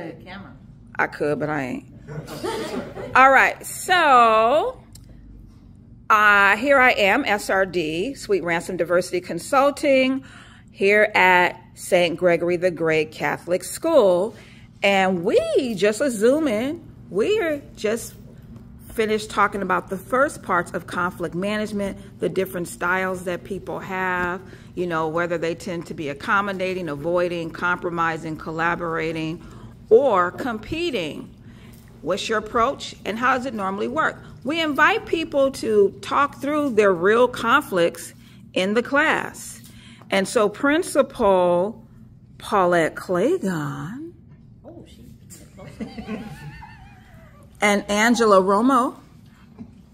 the camera. I could, but I ain't. All right, so here I am, SRD, Sweet Ransom Diversity Consulting, here at St. Gregory the Great Catholic School. And we just we're just finished talking about the first parts of conflict management, the different styles that people have, you know, whether they tend to be accommodating, avoiding, compromising, collaborating, or competing. What's your approach and how does it normally work? We invite people to talk through their real conflicts in the class. And so Principal Paulette Clagon and Angela Romo,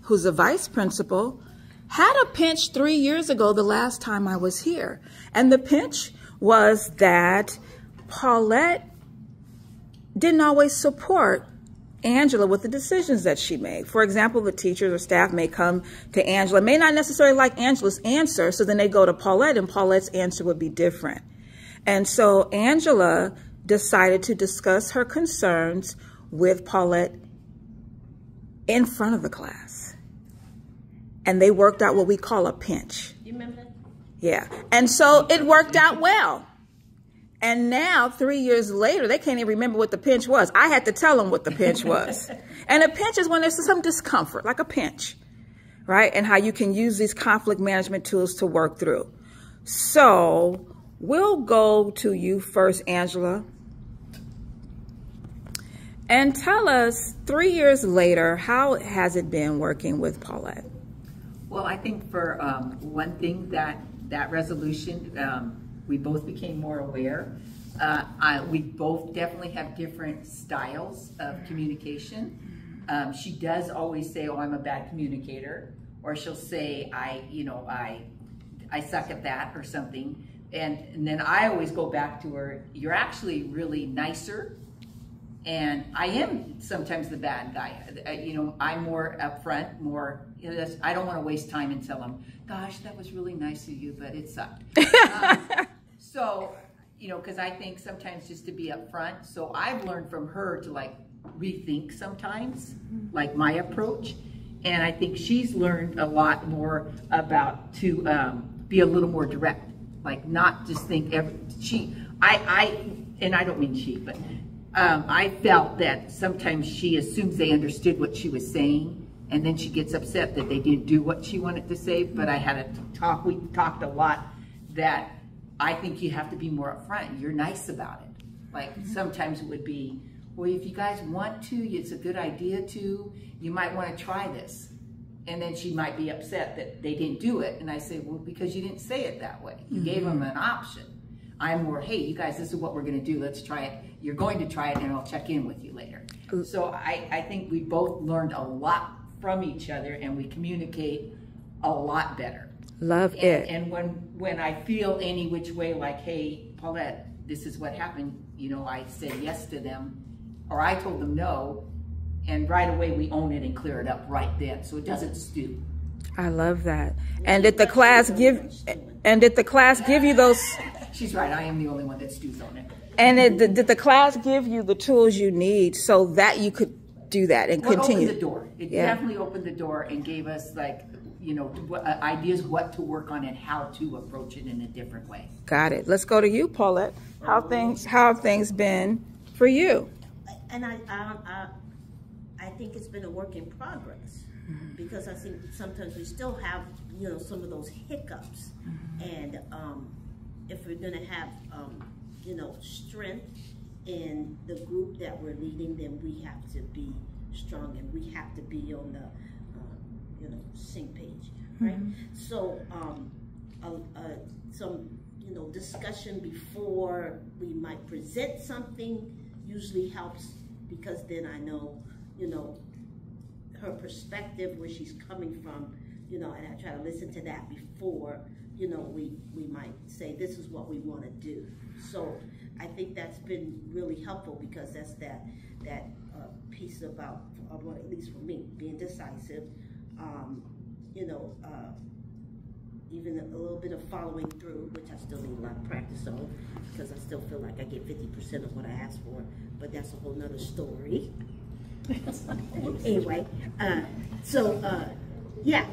who's a vice principal, had a pinch 3 years ago the last time I was here. And the pinch was that Paulette didn't always support Angela with the decisions that she made. For example, the teachers or staff may come to Angela, may not necessarily like Angela's answer, so then they go to Paulette and Paulette's answer would be different. And so Angela decided to discuss her concerns with Paulette in front of the class. And they worked out what we call a pinch. You remember that? Yeah. And so it worked out well. And now, 3 years later, they can't even remember what the pinch was. I had to tell them what the pinch was. And a pinch is when there's some discomfort, like a pinch, right? And how you can use these conflict management tools to work through. So we'll go to you first, Angela. And tell us, 3 years later, how has it been working with Paulette? Well, I think for one thing, that resolution, we both became more aware. We both definitely have different styles of communication. She does always say, oh, I'm a bad communicator. Or she'll say, I suck at that or something. And then I always go back to her, you're actually really nicer. And I am sometimes the bad guy. You know, I'm more upfront, more, I don't want to waste time and tell them, gosh, that was really nice of you, but it sucked. So, you know, because I think sometimes just to be upfront. So I've learned from her to like rethink sometimes, like my approach. And I think she's learned a lot more about to be a little more direct, like not just think and I don't mean she, but I felt that sometimes she assumes they understood what she was saying, and then she gets upset that they didn't do what she wanted to say. But I had a talk, we talked a lot, that I think you have to be more upfront. You're nice about it. Like sometimes it would be, well, if you guys want to, it's a good idea to, you might want to try this. And then she might be upset that they didn't do it. And I say, well, because you didn't say it that way. You gave them an option. I'm more, hey, you guys, this is what we're going to do. Let's try it. You're going to try it, and I'll check in with you later. So I think we both learned a lot from each other, and we communicate a lot better. Love it. And when I feel any which way, like, hey, Paulette, this is what happened, you know, I said yes to them, or I told them no, and right away we own it and clear it up right then, so it doesn't stew. I love that. And did the class give you those? She's right. I am the only one that stews on it. And did the class give you the tools you need so that you could do that and continue? It opened the door. It definitely opened the door and gave us, like, you know, ideas what to work on and how to approach it in a different way. Got it. Let's go to you, Paulette. How have things been for you? And I think it's been a work in progress, because I think sometimes we still have, you know, some of those hiccups. And if we're going to have, you know, strength in the group that we're leading, then we have to be strong and we have to be on the, you know, same page, right? So some, you know, discussion before we might present something usually helps, because then I know, you know, her perspective, where she's coming from, you know, and I try to listen to that before, you know, we might say, this is what we want to do. So I think that's been really helpful, because that's that piece about, well, at least for me, being decisive, you know, even a little bit of following through, which I still need a lot of practice on, because I still feel like I get 50% of what I asked for, but that's a whole nother story. Anyway, yeah,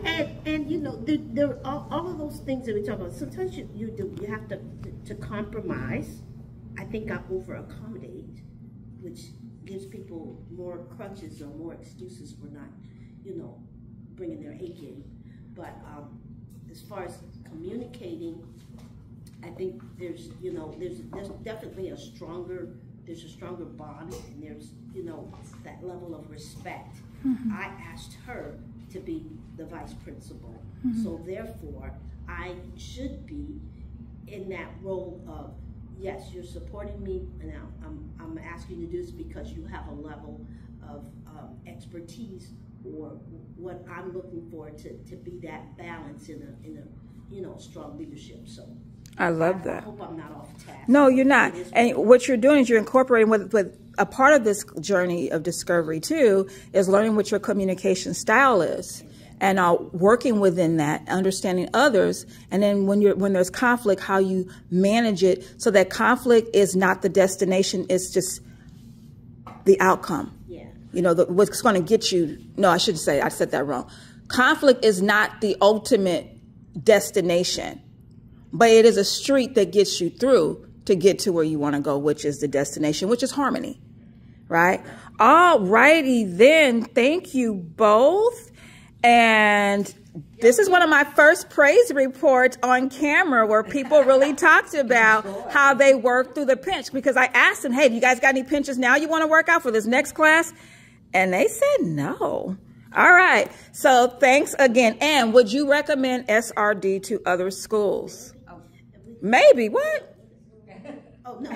and you know, there are all of those things that we talk about. Sometimes you have to compromise. I think I over accommodate, which gives people more crutches or more excuses for not, you know, bringing their A game. But as far as communicating, I think there's definitely a stronger bond, and there's, you know, that level of respect. I asked her to be the vice principal, so therefore I should be in that role of, yes, you're supporting me, and I'm asking you to do this because you have a level of expertise or what I'm looking for to be that balance in a you know, strong leadership. So I love that. I hope I'm not off task. No, you're not. And what you're doing is you're incorporating with a part of this journey of discovery too is learning what your communication style is. And working within that, understanding others, and then when there's conflict, how you manage it so that conflict is not the destination, it's just the outcome. Yeah. You know, what's going to get you. No, I shouldn't say. I said that wrong. Conflict is not the ultimate destination, but it is a street that gets you through to get to where you want to go, which is the destination, which is harmony, right? All righty then. Thank you both. And this is one of my first praise reports on camera where people really talked about how they worked through the pinch, because I asked them, hey, do you guys got any pinches now you want to work out for this next class? And they said no. All right. So thanks again. And would you recommend SRD to other schools? Maybe. What? Oh, no.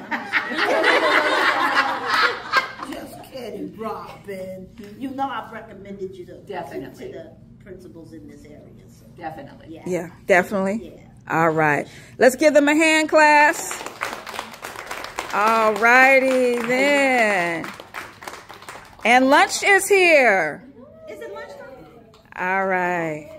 Just kidding, Robin. You know I've recommended you to the principals in this area. So. Definitely. Yeah, definitely. Yeah. All right. Let's give them a hand, class. All righty then. And lunch is here. Is it lunchtime? All right.